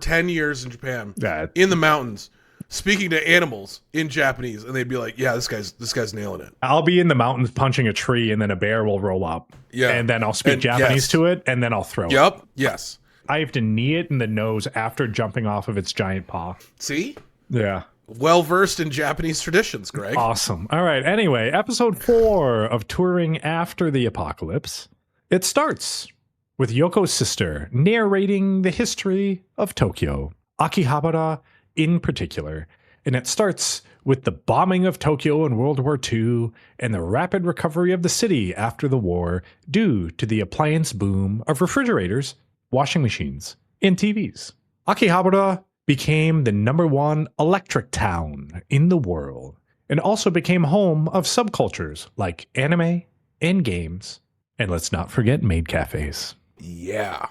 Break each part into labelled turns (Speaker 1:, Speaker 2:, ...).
Speaker 1: 10 years in Japan,
Speaker 2: Yeah.
Speaker 1: in the mountains, speaking to animals in Japanese, and they'd be like, "Yeah, this guy's nailing it."
Speaker 2: I'll be in the mountains punching a tree, and then a bear will roll up.
Speaker 1: Yeah.
Speaker 2: And then I'll speak
Speaker 1: And
Speaker 2: Japanese
Speaker 1: yes.
Speaker 2: to it, and then I'll throw it.
Speaker 1: Yep. Yes.
Speaker 2: I have to knee it in the nose after jumping off of its giant paw.
Speaker 1: See?
Speaker 2: Yeah.
Speaker 1: Well versed in Japanese traditions, Greg.
Speaker 2: Awesome. All right. Anyway, episode 4 of Touring After the Apocalypse. It starts with Yoko's sister narrating the history of Tokyo, Akihabara in particular. And it starts with the bombing of Tokyo in World War II and the rapid recovery of the city after the war due to the appliance boom of refrigerators, washing machines, and TVs. Akihabara became the #1 electric town in the world and also became home of subcultures like anime and games. And let's not forget maid cafes.
Speaker 1: Yeah.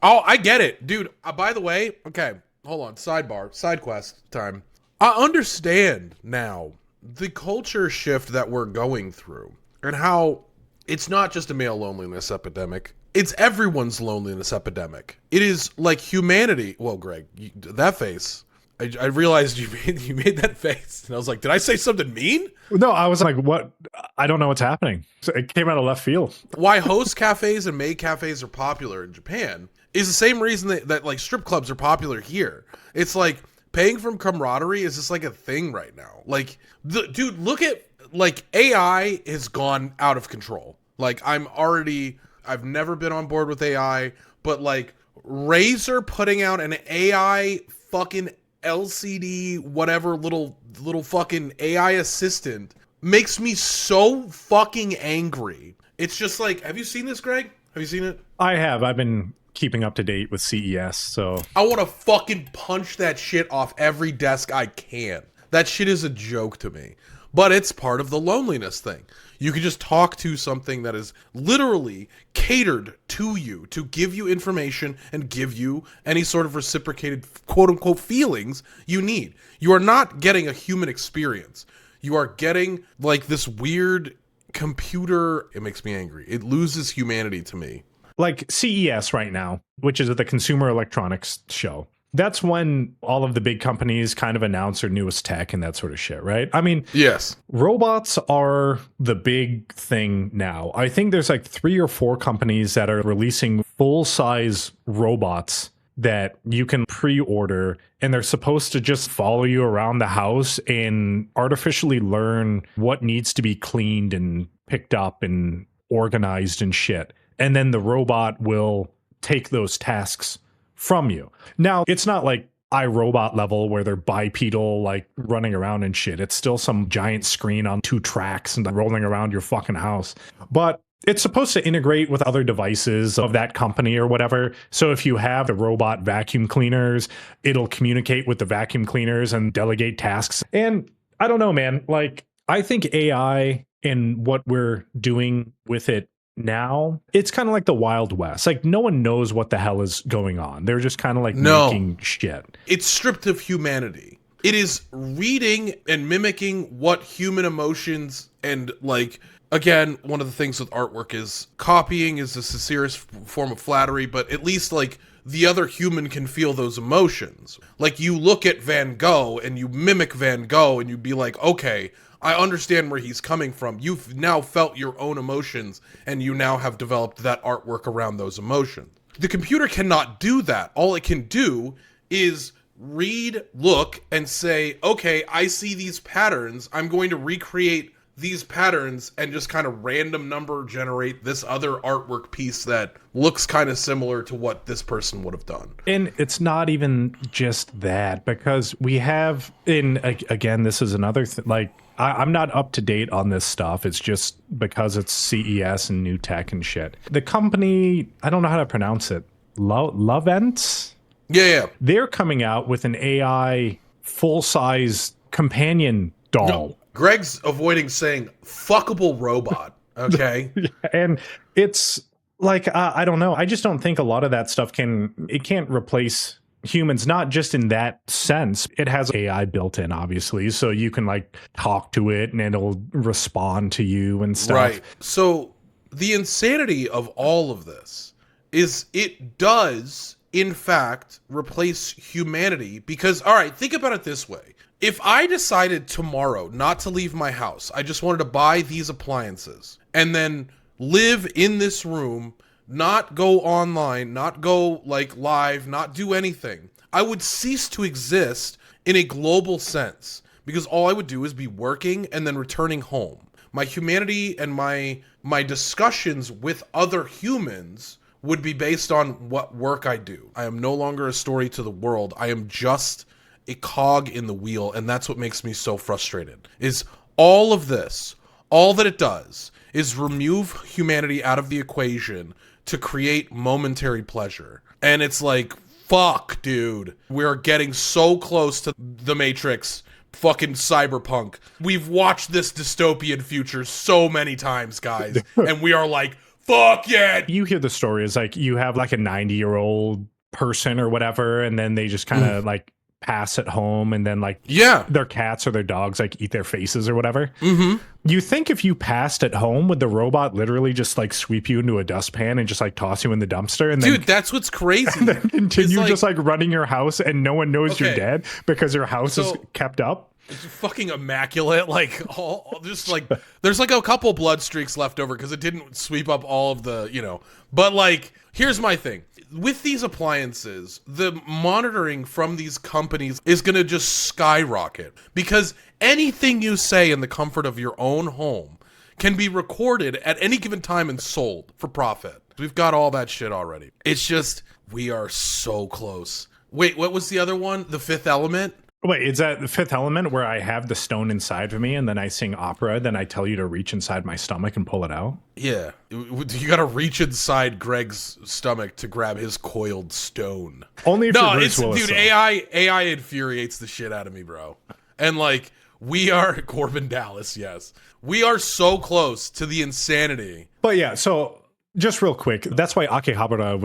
Speaker 1: Oh, I get it. Dude, by the way, okay, hold on. Sidebar, side quest time. I understand now the culture shift that we're going through and how it's not just a male loneliness epidemic. It's everyone's loneliness epidemic. It is like humanity. Well, Greg, that face. I realized you made that face. And I was like, did I say something mean?
Speaker 2: No, I was like, what? I don't know what's happening. So it came out of left field.
Speaker 1: Why host cafes and maid cafes are popular in Japan is the same reason that like strip clubs are popular here. It's like paying from camaraderie is just like a thing right now. Like, dude, look at like AI has gone out of control. Like I've never been on board with AI, but like Razer putting out an AI fucking LCD whatever little fucking AI assistant makes me so fucking angry. It's just like, have you seen this, Greg? Have you seen it?
Speaker 2: I have. I've been keeping up to date with CES, so
Speaker 1: I want to fucking punch that shit off every desk I can. That shit is a joke to me. But it's part of the loneliness thing. You can just talk to something that is literally catered to you to give you information and give you any sort of reciprocated quote-unquote feelings you need. You are not getting a human experience. You are getting like this weird computer. It makes me angry. It loses humanity to me.
Speaker 2: like CES right now, which is the Consumer Electronics Show. That's when all of the big companies kind of announce their newest tech and that sort of shit, right? I mean,
Speaker 1: yes,
Speaker 2: robots are the big thing now. I think there's like 3 or 4 companies that are releasing full-size robots that you can pre-order, and they're supposed to just follow you around the house and artificially learn what needs to be cleaned and picked up and organized and shit. And then the robot will take those tasks from you. Now, it's not like iRobot level where they're bipedal, like running around and shit. It's still some giant screen on 2 tracks and rolling around your fucking house. But it's supposed to integrate with other devices of that company or whatever. So if you have the robot vacuum cleaners, it'll communicate with the vacuum cleaners and delegate tasks. And I don't know, man. Like, I think AI and what we're doing with it now, it's kind of like the Wild West. Like, no one knows what the hell is going on. They're just kind of like making shit.
Speaker 1: It's stripped of humanity. It is reading and mimicking what human emotions and, like, again, one of the things with artwork is copying is a sincerest form of flattery, but at least, like, the other human can feel those emotions. Like, you look at Van Gogh and you mimic Van Gogh and you'd be like, okay, I understand where he's coming from. You've now felt your own emotions, and you now have developed that artwork around those emotions. The computer cannot do that. All it can do is read, look, and say, okay, I see these patterns. I'm going to recreate these patterns and just kind of random number generate this other artwork piece that looks kind of similar to what this person would have done.
Speaker 2: And it's not even just that, because we have, again, this is another thing, like, I'm not up to date on this stuff. It's just because it's CES and new tech and shit. The company, I don't know how to pronounce it, Lovent?
Speaker 1: Yeah.
Speaker 2: They're coming out with an AI full-size companion doll.
Speaker 1: No, Greg's avoiding saying fuckable robot, okay?
Speaker 2: And it's like, I don't know. I just don't think a lot of that stuff can't replace humans, not just in that sense. It has AI built in, obviously, so you can like talk to it and it'll respond to you and stuff.
Speaker 1: Right. So the insanity of all of this is it does in fact, replace humanity. Because, all right, think about it this way. If I decided tomorrow not to leave my house, I just wanted to buy these appliances and then live in this room, not go online, not go like live, not do anything, I would cease to exist in a global sense, because all I would do is be working and then returning home. My humanity and my discussions with other humans would be based on what work I do. I am no longer a story to the world. I am just a cog in the wheel, and that's what makes me so frustrated. Is all of this, all that it does is remove humanity out of the equation to create momentary pleasure. And it's like, fuck, dude. We're getting so close to the Matrix, fucking cyberpunk. We've watched this dystopian future so many times, guys. And we are like, fuck yeah.
Speaker 2: You hear the story is like you have like a 90-year-old person or whatever, and then they just kind of like pass at home, and then like their cats or their dogs like eat their faces or whatever. You think if you passed at home, would the robot literally just like sweep you into a dustpan and just like toss you in the dumpster? And
Speaker 1: dude, that's what's crazy.
Speaker 2: And then continue like, just like running your house, and no one knows you're dead because your house is kept up.
Speaker 1: It's fucking immaculate. Like all just like there's like a couple blood streaks left over because it didn't sweep up all of the, you know. But like, here's my thing. With these appliances, the monitoring from these companies is going to just skyrocket, because anything you say in the comfort of your own home can be recorded at any given time and sold for profit. We've got all that shit already. It's just, we are so close. Wait, what was the other one? The Fifth Element?
Speaker 2: Wait, is that The Fifth Element where I have the stone inside of me and then I sing opera, then I tell you to reach inside my stomach and pull it out?
Speaker 1: Yeah. You gotta reach inside Greg's stomach to grab his coiled stone.
Speaker 2: Only if you're Bruce Willis,
Speaker 1: dude, AI infuriates the shit out of me, bro. And like, we are Corbin Dallas, yes. We are so close to the insanity.
Speaker 2: But yeah, so just real quick, that's why Akihabara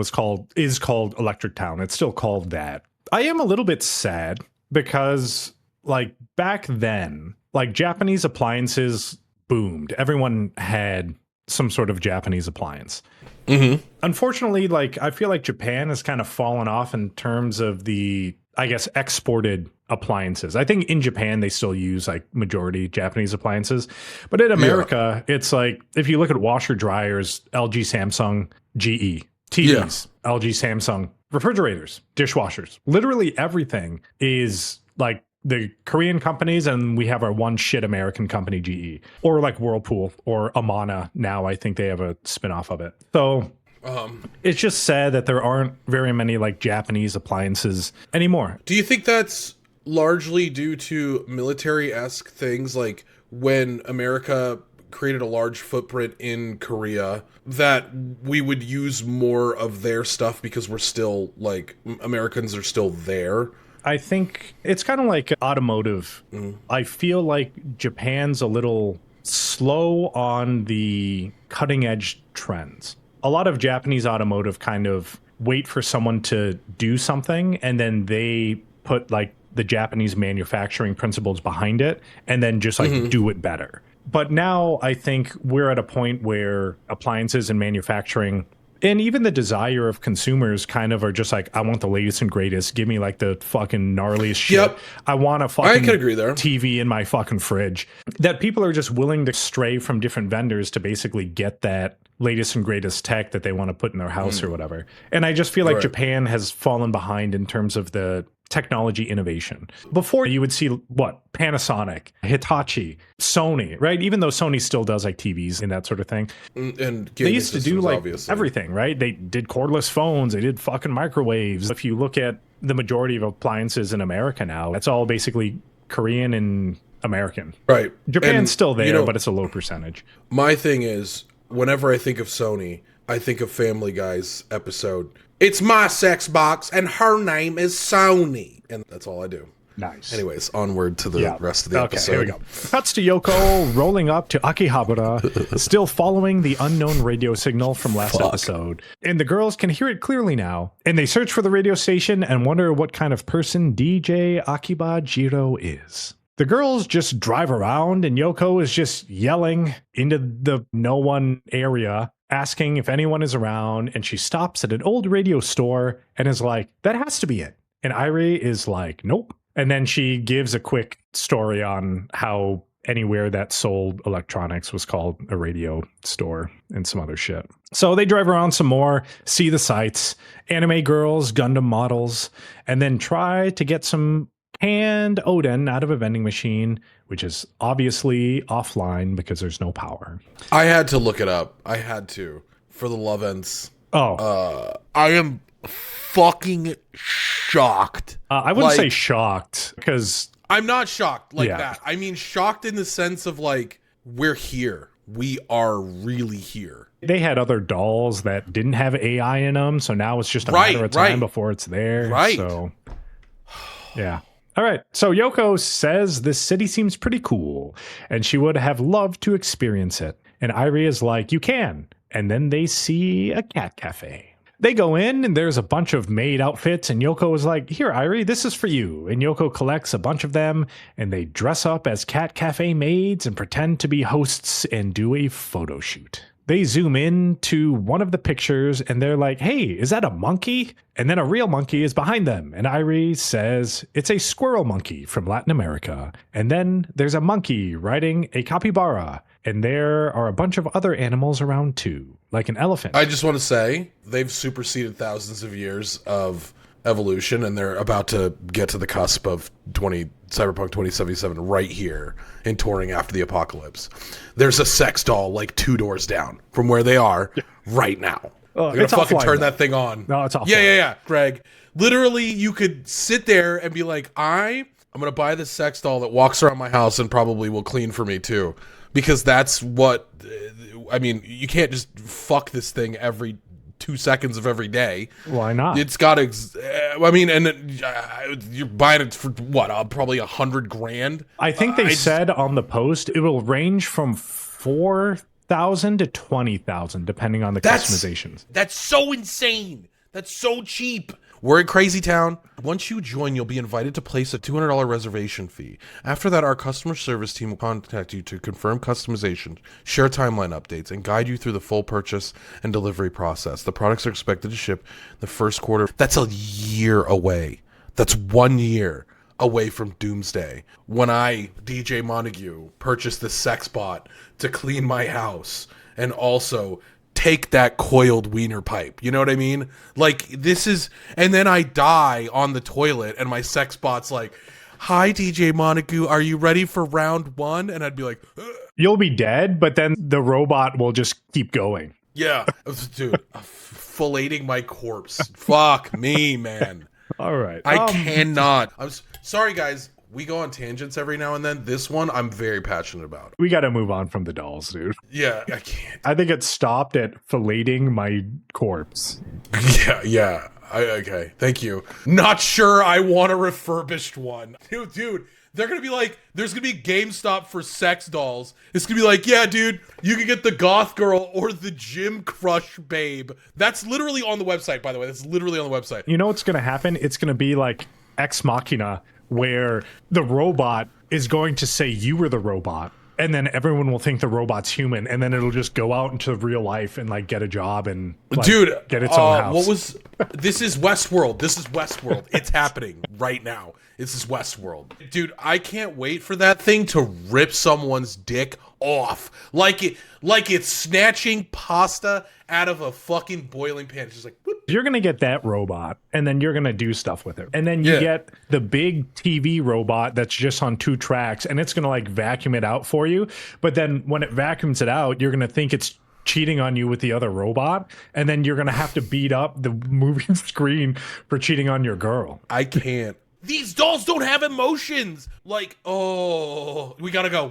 Speaker 2: is called Electric Town. It's still called that. I am a little bit sad because like back then, like Japanese appliances boomed. Everyone had some sort of Japanese appliance. Unfortunately, like I feel like Japan has kind of fallen off in terms of the, I guess, exported appliances. I think in Japan they still use like majority Japanese appliances, but in America it's like if you look at washer dryers, LG, Samsung, GE, TVs, LG, Samsung, refrigerators, dishwashers, literally everything is like the Korean companies, and we have our one shit American company, GE, or like Whirlpool or Amana. Now I think they have a spinoff of it. So it's just sad that there aren't very many like Japanese appliances anymore.
Speaker 1: Do you think that's largely due to military-esque things, like when America created a large footprint in Korea, that we would use more of their stuff because we're still like, Americans are still there?
Speaker 2: I think it's kind of like automotive. I feel like Japan's a little slow on the cutting edge trends. A lot of Japanese automotive kind of wait for someone to do something, and then they put like the Japanese manufacturing principles behind it and then just like do it better. But now I think we're at a point where appliances and manufacturing and even the desire of consumers kind of are just like, I want the latest and greatest. Give me like the fucking gnarliest shit.
Speaker 1: Yep.
Speaker 2: I want a fucking
Speaker 1: I can agree there.
Speaker 2: TV in my fucking fridge. That people are just willing to stray from different vendors to basically get that latest and greatest tech that they want to put in their house or whatever. And I just feel like Japan has fallen behind in terms of the technology innovation. Before you would see what? Panasonic, Hitachi, Sony, right? Even though Sony still does like TVs and that sort of thing.
Speaker 1: And
Speaker 2: they used to do like
Speaker 1: obviously
Speaker 2: everything, right? They did cordless phones, they did fucking microwaves. If you look at the majority of appliances in America now, it's all basically Korean and American.
Speaker 1: Right.
Speaker 2: Japan's
Speaker 1: and,
Speaker 2: still there,
Speaker 1: you know,
Speaker 2: but it's a low percentage.
Speaker 1: My thing is, whenever I think of Sony, I think of Family Guy's episode. It's my sex box, and her name is Sony. And that's all I do.
Speaker 2: Nice.
Speaker 1: Anyways, onward to the rest of the episode.
Speaker 2: Here we go. Cuts to Yoko rolling up to Akihabara, still following the unknown radio signal from last episode. And the girls can hear it clearly now. And they search for the radio station and wonder what kind of person DJ Akiba Jiro is. The girls just drive around and Yoko is just yelling into the no one area asking if anyone is around, and she stops at an old radio store and is like, that has to be it. And Irie is like, nope. And then she gives a quick story on how anywhere that sold electronics was called a radio store and some other shit. So they drive around some more, see the sights, anime girls, Gundam models, and then try to get some canned Odin out of a vending machine, which is obviously offline because there's no power.
Speaker 1: I had to look it up. I had to for the love ends.
Speaker 2: Oh,
Speaker 1: I am fucking shocked.
Speaker 2: I wouldn't say shocked because
Speaker 1: I'm not shocked like
Speaker 2: Yeah.
Speaker 1: that. I mean, shocked in the sense of like, we're here. We are really here.
Speaker 2: they had other dolls that didn't have AI in them. So now it's just a
Speaker 1: Right,
Speaker 2: matter of time
Speaker 1: right.
Speaker 2: before it's there.
Speaker 1: Right.
Speaker 2: So, yeah. All right. So Yoko says this city seems pretty cool and she would have loved to experience it. And Irie is like, you can. And then they see a cat cafe. They go in and there's a bunch of maid outfits and Yoko is like, here, Irie, this is for you. And Yoko collects a bunch of them and they dress up as cat cafe maids and pretend to be hosts and do a photo shoot. They zoom in to one of the pictures and they're like, hey, is that a monkey? And then a real monkey is behind them. And Irie says it's a squirrel monkey from Latin America. And then there's a monkey riding a capybara. And there are a bunch of other animals around too, like an elephant.
Speaker 1: I just want to say they've superseded thousands of years of evolution, and they're about to get to the cusp of Cyberpunk 2077 right here in touring after the apocalypse. There's a sex doll like 2 doors down from where they are right now. They're gonna
Speaker 2: it's
Speaker 1: fucking
Speaker 2: offline,
Speaker 1: turn
Speaker 2: though.
Speaker 1: that thing on.
Speaker 2: No, it's offline.
Speaker 1: Yeah, Greg. Literally, you could sit there and be like, I'm gonna buy this sex doll that walks around my house and probably will clean for me too. Because that's what, I mean, you can't just fuck this thing every 2 seconds of every day.
Speaker 2: Why not?
Speaker 1: It's got to, I mean, and you're buying it for what, probably $100,000?
Speaker 2: I think they said on the post it will range from 4,000 to 20,000 depending on the customizations.
Speaker 1: That's so insane. That's so cheap. We're in Crazy Town. Once you join, you'll be invited to place a $200 reservation fee. After that, our customer service team will contact you to confirm customizations, share timeline updates, and guide you through the full purchase and delivery process. The products are expected to ship the first quarter. That's a year away. That's 1 year away from Doomsday. When I, DJ Montague, purchased this sex bot to clean my house and also take that coiled wiener pipe. You know what I mean? Like, this is, and then I die on the toilet and my sex bot's like, hi, DJ Montague, are you ready for round 1? And I'd be like, ugh.
Speaker 2: You'll be dead, but then the robot will just keep going.
Speaker 1: Yeah, dude, filleting my corpse. Fuck me, man.
Speaker 2: All right.
Speaker 1: I cannot. Sorry, guys. We go on tangents every now and then. This one, I'm very passionate about.
Speaker 2: We got to move on from the dolls, dude.
Speaker 1: Yeah, I can't.
Speaker 2: I think it stopped at filleting my corpse.
Speaker 1: Yeah. Okay, thank you. Not sure I want a refurbished one. Dude, they're going to be like, there's going to be GameStop for sex dolls. It's going to be like, yeah, dude, you can get the goth girl or the gym crush babe. That's literally on the website, by the way. That's literally on the website.
Speaker 2: You know what's going to happen? It's going to be like Ex Machina, where the robot is going to say you were the robot, and then everyone will think the robot's human, and then it'll just go out into real life and like get a job and like,
Speaker 1: dude,
Speaker 2: get its own house.
Speaker 1: This is Westworld. It's happening right now. This is Westworld. Dude, I can't wait for that thing to rip someone's dick off. Like it's snatching pasta out of a fucking boiling pan. It's just like, whoop.
Speaker 2: You're going to get that robot, and then you're going to do stuff with it. And then you get the big TV robot that's just on 2 tracks, and it's going to like vacuum it out for you. But then when it vacuums it out, you're going to think it's cheating on you with the other robot, and then you're going to have to beat up the moving screen for cheating on your girl.
Speaker 1: I can't. These dolls don't have emotions. Like, oh, we gotta go.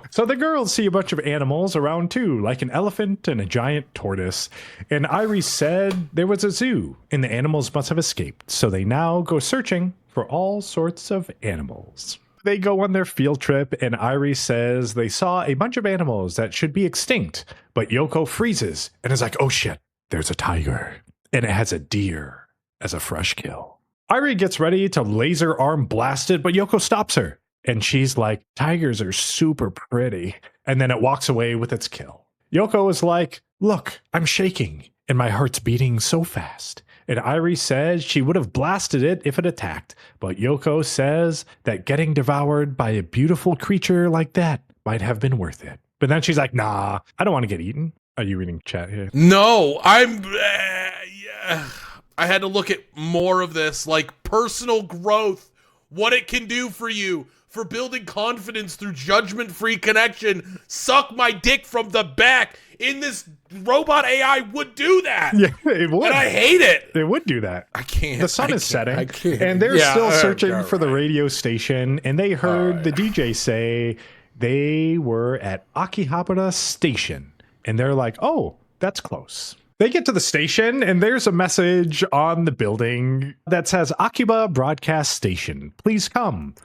Speaker 2: So the girls see a bunch of animals around too, like an elephant and a giant tortoise. And Irie said there was a zoo, and the animals must have escaped. So they now go searching for all sorts of animals. They go on their field trip, and Irie says they saw a bunch of animals that should be extinct. But Yoko freezes and is like, oh shit, there's a tiger. And it has a deer as a fresh kill. Irie gets ready to laser arm blast it, but Yoko stops her. And she's like, tigers are super pretty. And then it walks away with its kill. Yoko is like, Look, I'm shaking, and my heart's beating so fast. And Irie says she would have blasted it if it attacked, but Yoko says that getting devoured by a beautiful creature like that might have been worth it. But then she's like, nah, I don't want to get eaten. Are you reading chat here?
Speaker 1: No, yeah. I had to look at more of this, like personal growth, what it can do for you, for building confidence through judgment-free connection. Suck my dick from the back. In this robot AI would do that.
Speaker 2: Yeah, it would.
Speaker 1: And I hate it.
Speaker 2: It would do that.
Speaker 1: I can't.
Speaker 2: The sun is setting.
Speaker 1: I can't.
Speaker 2: And they're still searching
Speaker 1: all
Speaker 2: for the radio station. And they heard the DJ say they were at Akihabara Station. And they're like, oh, that's close. They get to the station and there's a message on the building that says Akiba Broadcast Station. Please come.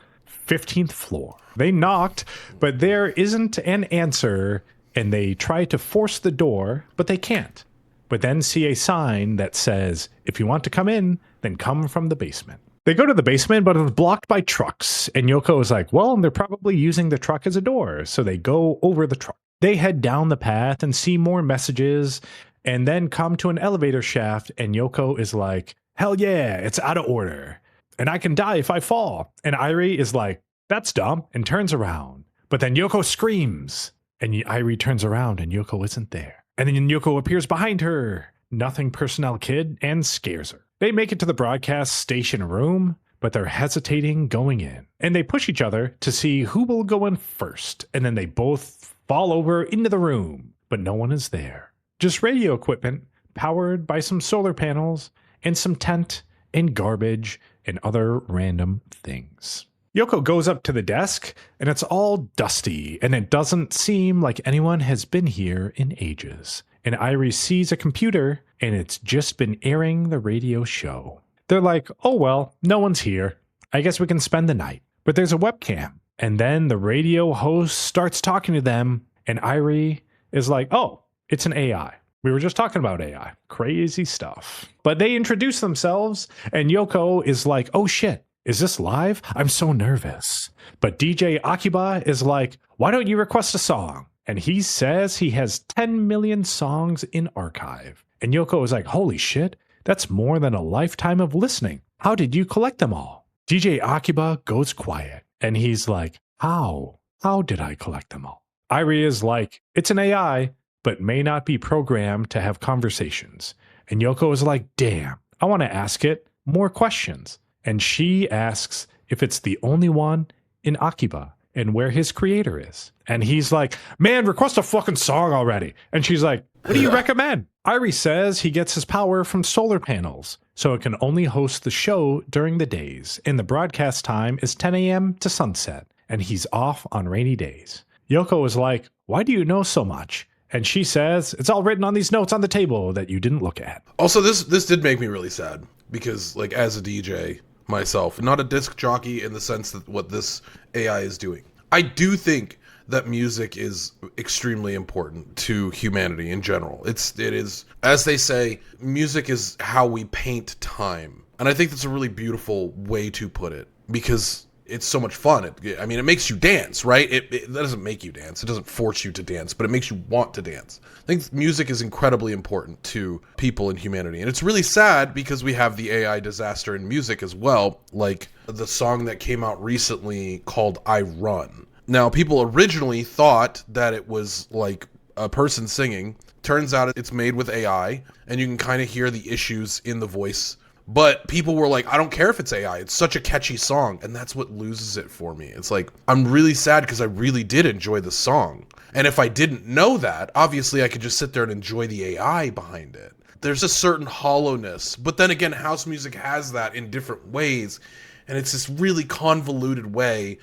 Speaker 2: 15th floor. They knocked, but there isn't an answer. And they try to force the door, but they can't. But then see a sign that says, if you want to come in, then come from the basement. They go to the basement, but it's blocked by trucks. And Yoko is like, well, they're probably using the truck as a door. So they go over the truck. They head down the path and see more messages and then come to an elevator shaft. And Yoko is like, hell yeah, it's out of order. And I can die if I fall. And Irie is like, that's dumb, and turns around. But then Yoko screams. And Irie turns around and Yoko isn't there. And then Yoko appears behind her, nothing personnel kid, and scares her. They make it to the broadcast station room, but they're hesitating going in. And they push each other to see who will go in first. And then they both fall over into the room, but no one is there. Just radio equipment powered by some solar panels and some tent and garbage and other random things. Yoko goes up to the desk, and it's all dusty, and it doesn't seem like anyone has been here in ages. And Irie sees a computer, and it's just been airing the radio show. They're like, oh well, no one's here. I guess we can spend the night. But there's a webcam. And then the radio host starts talking to them, and Irie is like, oh, it's an AI. We were just talking about AI. Crazy stuff. But they introduce themselves, and Yoko is like, oh shit. Is this live? I'm so nervous. But DJ Akiba is like, why don't you request a song? And he says he has 10 million songs in archive. And Yoko is like, holy shit, that's more than a lifetime of listening. How did you collect them all? DJ Akiba goes quiet. And he's like, how? How did I collect them all? Irie is like, it's an AI, but may not be programmed to have conversations. And Yoko is like, damn, I want to ask it more questions. And she asks if it's the only one in Akiba and where his creator is. And he's like, man, request a fucking song already. And she's like, what do you recommend? Irie says he gets his power from solar panels, so it can only host the show during the days. And the broadcast time is 10 a.m. to sunset. And he's off on rainy days. Yoko is like, why do you know so much? And she says, it's all written on these notes on the table that you didn't look at.
Speaker 1: Also, this did make me really sad because, like, as a DJ myself, not a disc jockey in the sense that what this AI is doing, I do think that music is extremely important to humanity in general. It is, as they say, music is how we paint time. And I think that's a really beautiful way to put it because it's so much fun. It makes you dance, right? That doesn't make you dance. It doesn't force you to dance, but it makes you want to dance. I think music is incredibly important to people in humanity. And it's really sad because we have the AI disaster in music as well, like the song that came out recently called I Run. Now, people originally thought that it was like a person singing. Turns out it's made with AI, and you can kind of hear the issues in the voice. But people were like, I don't care if it's AI. It's such a catchy song. And that's what loses it for me. It's like, I'm really sad because I really did enjoy the song. And if I didn't know that, obviously I could just sit there and enjoy the AI behind it. There's a certain hollowness. But then again, house music has that in different ways. And it's this really convoluted way.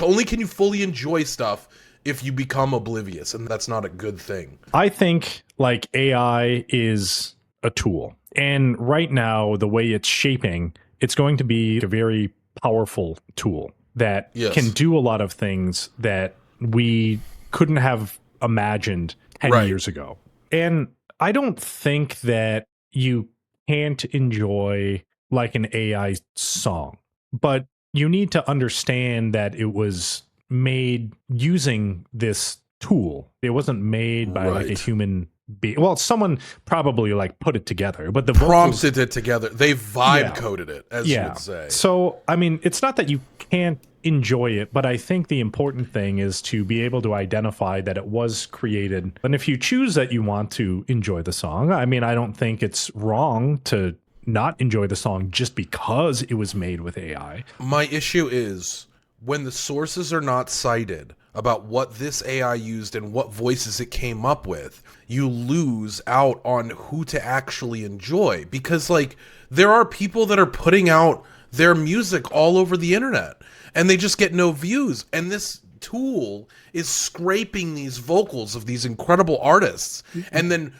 Speaker 1: Only can you fully enjoy stuff if you become oblivious. And that's not a good thing.
Speaker 2: I think like AI is a tool. And right now, the way it's shaping, it's going to be a very powerful tool that can do a lot of things that we couldn't have imagined 10 years ago. And I don't think that you can't enjoy like an AI song, but you need to understand that it was made using this tool. It wasn't made by like a human well, someone probably like put it together, but the vocals,
Speaker 1: Prompted it together. They vibe coded it, as you would say.
Speaker 2: So, I mean, it's not that you can't enjoy it, but I think the important thing is to be able to identify that it was created. And if you choose that you want to enjoy the song, I mean, I don't think it's wrong to not enjoy the song just because it was made with AI.
Speaker 1: My issue is when the sources are not cited about what this AI used and what voices it came up with, you lose out on who to actually enjoy. Because, like, there are people that are putting out their music all over the internet and they just get no views. And this tool is scraping these vocals of these incredible artists and then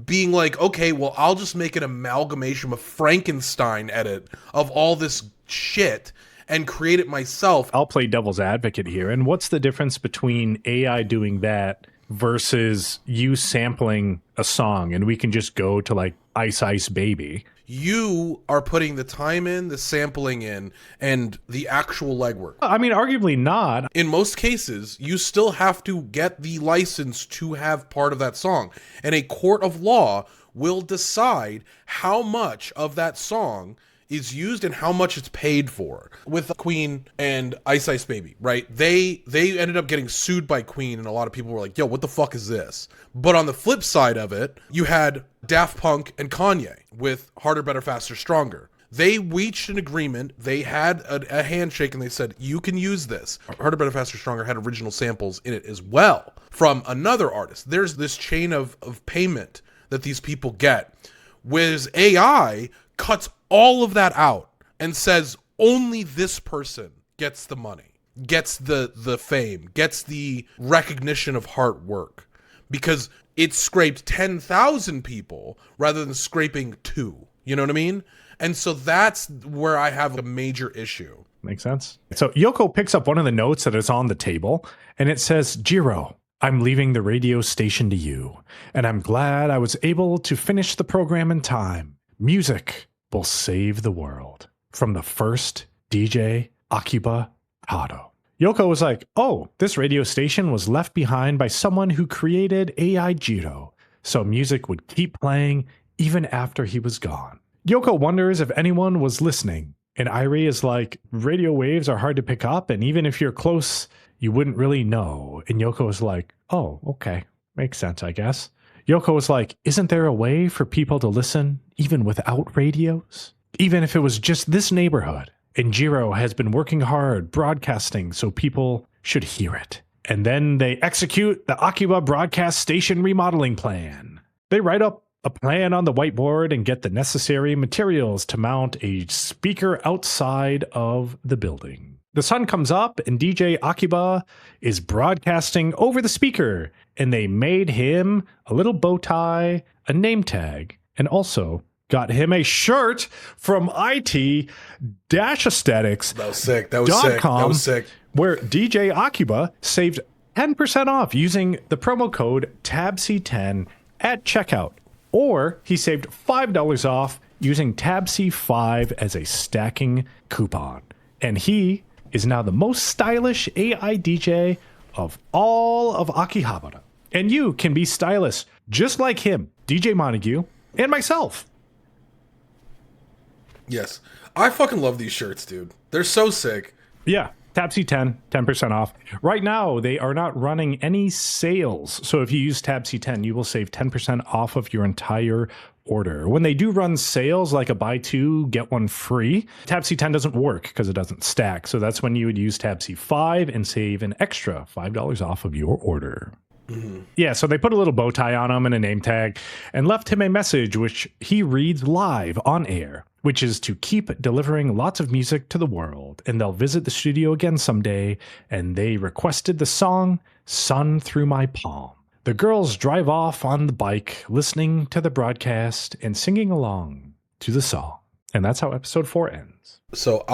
Speaker 1: being like, okay, well, I'll just make an amalgamation of Frankenstein edit of all this shit and create it myself.
Speaker 2: I'll play devil's advocate here. And what's the difference between AI doing that versus you sampling a song and we can just go to like Ice Ice Baby?
Speaker 1: You are putting the time in, the sampling in, and the actual legwork.
Speaker 2: I mean, arguably not.
Speaker 1: In most cases, you still have to get the license to have part of that song. And a court of law will decide how much of that song is used and how much it's paid for. With Queen and Ice Ice Baby, right? They ended up getting sued by Queen, and a lot of people were like, yo, what the fuck is this? But on the flip side of it, you had Daft Punk and Kanye with Harder, Better, Faster, Stronger. They reached an agreement. They had a handshake, and they said, you can use this. Harder, Better, Faster, Stronger had original samples in it as well from another artist. There's this chain of payment that these people get. Whereas AI cuts all of that out and says only this person gets the money, gets the fame, gets the recognition of hard work, because it scraped 10,000 people rather than scraping 2. You know what I mean? And so that's where I have a major issue.
Speaker 2: Makes sense. So Yoko picks up one of the notes that is on the table, and it says, Jiro, I'm leaving the radio station to you, and I'm glad I was able to finish the program in time. Music will save the world. From the first DJ Akiba Hado. Yoko was like, oh, this radio station was left behind by someone who created AI Jiro, so music would keep playing even after he was gone. Yoko wonders if anyone was listening, and Irie is like, radio waves are hard to pick up, and even if you're close, you wouldn't really know. And Yoko is like, oh, okay, makes sense, I guess. Yoko was like, isn't there a way for people to listen even without radios? Even if it was just this neighborhood. And Jiro has been working hard broadcasting so people should hear it. And then they execute the Akiba broadcast station remodeling plan. They write up a plan on the whiteboard and get the necessary materials to mount a speaker outside of the building. The sun comes up and DJ Akiba is broadcasting over the speaker, and they made him a little bow tie, a name tag, and also got him a shirt from IT-Aesthetics.
Speaker 1: That was sick. That was sick. That was sick.
Speaker 2: Where DJ Akiba saved 10% off using the promo code TABC10 at checkout. Or he saved $5 off using TABC5 as a stacking coupon. And he is now the most stylish AI DJ of all of Akihabara. And you can be stylish just like him, DJ Montague, and myself.
Speaker 1: Yes. I fucking love these shirts, dude. They're so sick.
Speaker 2: Yeah. TABC10, 10% off. Right now, they are not running any sales. So if you use TABC10, you will save 10% off of your entire order. When they do run sales, like a buy two, get one free, TABC10 doesn't work because it doesn't stack. So that's when you would use TABC5 and save an extra $5 off of your order. Mm-hmm. Yeah, so they put a little bow tie on him and a name tag and left him a message which he reads live on air, which is to keep delivering lots of music to the world, and they'll visit the studio again someday, and they requested the song Sun Through My Palm. The girls drive off on the bike, listening to the broadcast and singing along to the song. And that's how episode 4 ends.
Speaker 1: So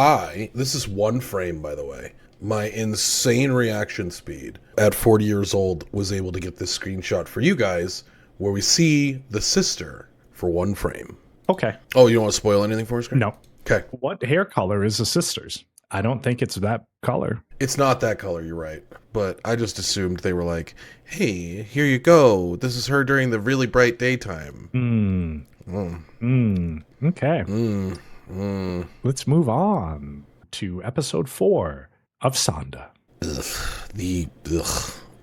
Speaker 1: this is one frame, by the way. My insane reaction speed at 40 years old was able to get this screenshot for you guys where we see the sister for one frame.
Speaker 2: Okay.
Speaker 1: Oh, you don't want to spoil anything for us?
Speaker 2: No.
Speaker 1: Okay.
Speaker 2: What hair color is the sister's? I don't think it's that color.
Speaker 1: It's not that color, you're right. But I just assumed they were like, hey, here you go. This is her during the really bright daytime.
Speaker 2: Okay. Let's move on to episode 4 of Sonda.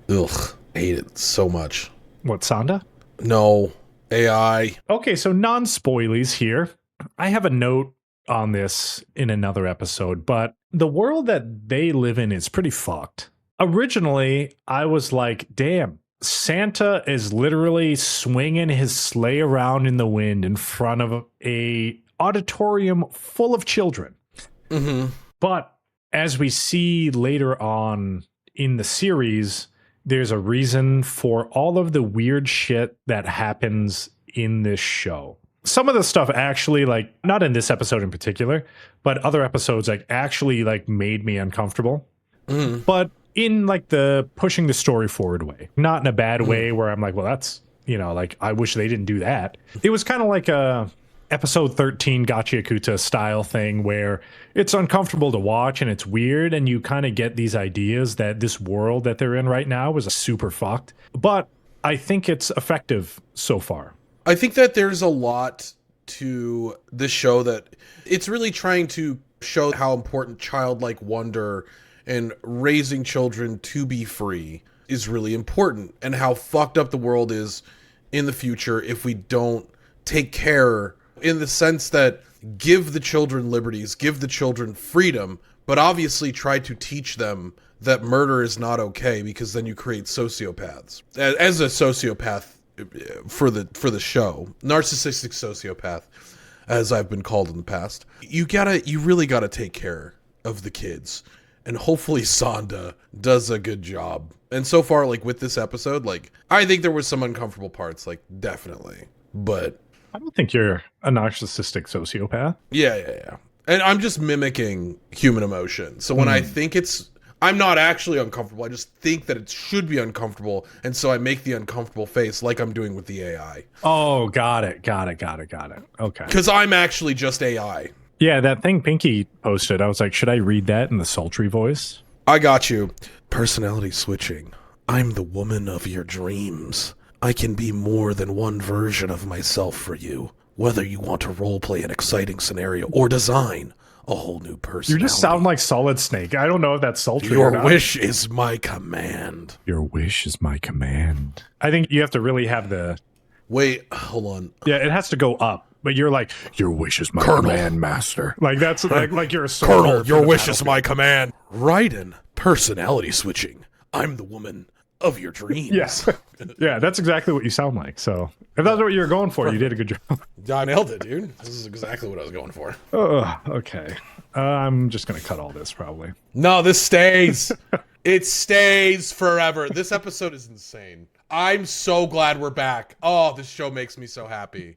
Speaker 1: Ugh. I hate it so much.
Speaker 2: What, Sonda?
Speaker 1: No. AI.
Speaker 2: Okay, so non-spoilies here. I have a note on this in another episode, but the world that they live in is pretty fucked. Originally, I was like, damn, Santa is literally swinging his sleigh around in the wind in front of a auditorium full of children.
Speaker 1: Mm-hmm.
Speaker 2: But as we see later on in the series, there's a reason for all of the weird shit that happens in this show. Some of the stuff actually, like, not in this episode in particular, but other episodes, like, actually, like, made me uncomfortable.
Speaker 1: Mm.
Speaker 2: But in, like, the pushing the story forward way. Not in a bad way where I'm like, well, that's, you know, like, I wish they didn't do that. It was kind of like a episode 13 Gotcha Yakuta style thing where it's uncomfortable to watch and it's weird, and you kind of get these ideas that this world that they're in right now is super fucked. But I think it's effective so far.
Speaker 1: I think that there's a lot to this show that it's really trying to show how important childlike wonder and raising children to be free is really important, and how fucked up the world is in the future if we don't take care, in the sense that give the children liberties, give the children freedom, but obviously try to teach them that murder is not okay, because then you create sociopaths. As a sociopath for the show, narcissistic sociopath, as I've been called in the past, you really gotta take care of the kids, and hopefully Sonda does a good job. And so far, like, with this episode, like, I think there was some uncomfortable parts, like, definitely, but
Speaker 2: I don't think you're a narcissistic sociopath.
Speaker 1: yeah. And I'm just mimicking human emotion. So when I think I'm not actually uncomfortable. I just think that it should be uncomfortable. And so I make the uncomfortable face like I'm doing with the AI.
Speaker 2: Oh, got it. Okay.
Speaker 1: Because I'm actually just AI.
Speaker 2: Yeah, that thing Pinky posted, I was like, should I read that in the sultry voice?
Speaker 1: I got you. Personality switching. I'm the woman of your dreams. I can be more than one version of myself for you. Whether you want to roleplay an exciting scenario or design a whole new personality.
Speaker 2: You just sound like Solid Snake. I don't know if that's sultry or
Speaker 1: Your
Speaker 2: not.
Speaker 1: wish is my command.
Speaker 2: Your wish is my command. I think you have to really have the...
Speaker 1: Wait, hold on.
Speaker 2: Yeah, it has to go up. But you're like, your wish is my command, master. Like, that's like you're a soldier.
Speaker 1: Colonel, your wish is my command. Raiden, personality switching. I'm the woman of your dreams.
Speaker 2: Yes. Yeah, that's exactly what you sound like. So if that's what you were going for, you did a good job.
Speaker 1: I nailed it, dude. This is exactly what I was going for.
Speaker 2: Okay. I'm just going to cut all this probably.
Speaker 1: No, this stays. It stays forever. This episode is insane. I'm so glad we're back. Oh, this show makes me so happy.